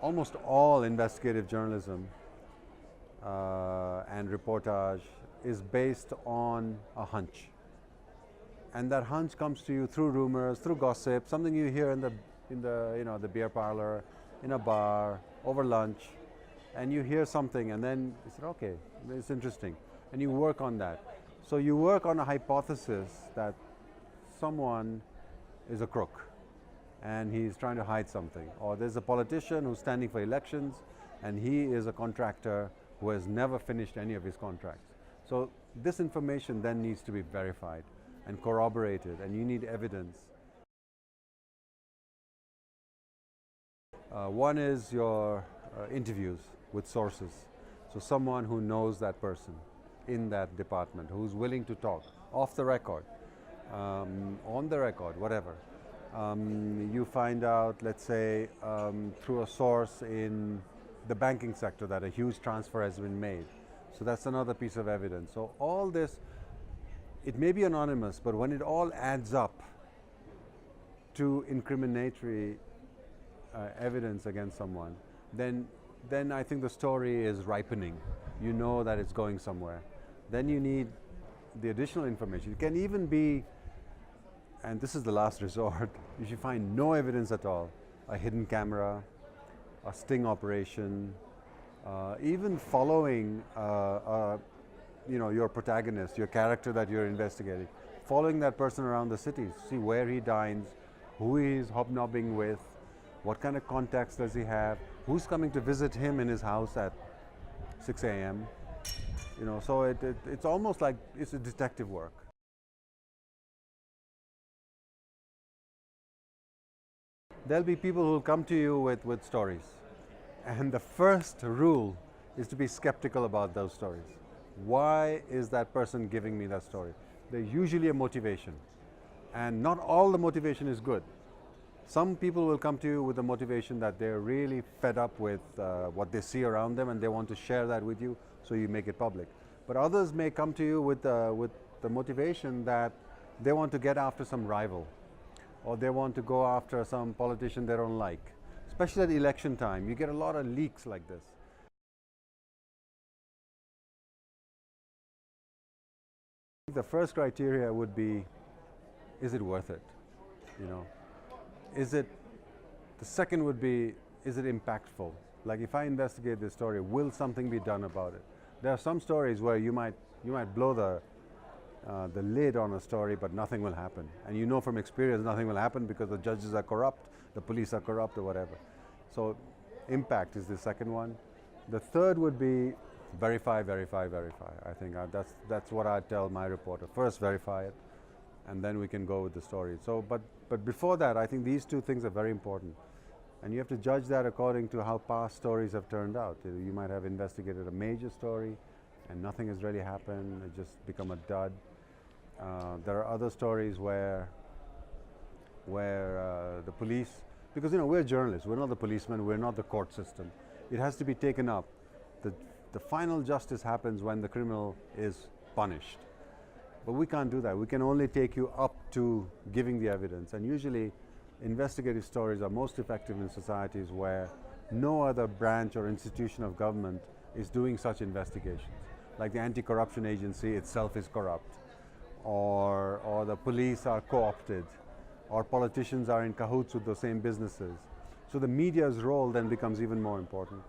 almost all investigative journalism and reportage is based on a hunch. And that hunch comes to you through rumors, through gossip, something you hear in the beer parlor, in a bar, over lunch, and you hear something and then you say, okay, it's interesting. And you work on that. So you work on a hypothesis that someone is a crook and he's trying to hide something. Or there's a politician who's standing for elections and he is a contractor who has never finished any of his contracts. So this information then needs to be verified and corroborated, and you need evidence. One is your interviews with sources. So someone who knows that person in that department, who's willing to talk off the record, on the record, whatever. You find out, let's say, through a source in the banking sector that a huge transfer has been made. So that's another piece of evidence. So all this, it may be anonymous, but when it all adds up to incriminatory evidence against someone, then I think the story is ripening. You know that it's going somewhere. Then you need the additional information. It can even be, and this is the last resort, if you find no evidence at all, a hidden camera, a sting operation, even following your protagonist, your character that you're investigating, following that person around the city, see where he dines, who he's hobnobbing with, what kind of contacts does he have, who's coming to visit him in his house at 6 a.m. So it's almost like it's a detective work. There'll be people who will come to you with stories. And the first rule is to be skeptical about those stories. Why is that person giving me that story? There's usually a motivation. And not all the motivation is good. Some people will come to you with the motivation that they're really fed up with what they see around them and they want to share that with you, so you make it public. But others may come to you with the motivation that they want to get after some rival, or they want to go after some politician they don't like. Especially at election time, you get a lot of leaks like this. The first criteria would be, is it worth it? The second would be, is it impactful? Like if I investigate this story, will something be done about it? There are some stories where you might blow the lid on a story, but nothing will happen. And you know from experience nothing will happen because the judges are corrupt, the police are corrupt, or whatever. So impact is the second one. The third would be verify, verify, verify. I think that's what I tell my reporter. First verify it, and then we can go with the story. So, but before that, I think these two things are very important. And you have to judge that according to how past stories have turned out. You might have investigated a major story and nothing has really happened, it just become a dud. There are other stories where the police, because we're journalists, we're not the policemen, we're not the court system. It has to be taken up. The final justice happens when the criminal is punished. But we can't do that. We can only take you up to giving the evidence. And usually investigative stories are most effective in societies where no other branch or institution of government is doing such investigations. Like the anti-corruption agency itself is corrupt, or the police are co-opted, or politicians are in cahoots with the same businesses. So the media's role then becomes even more important.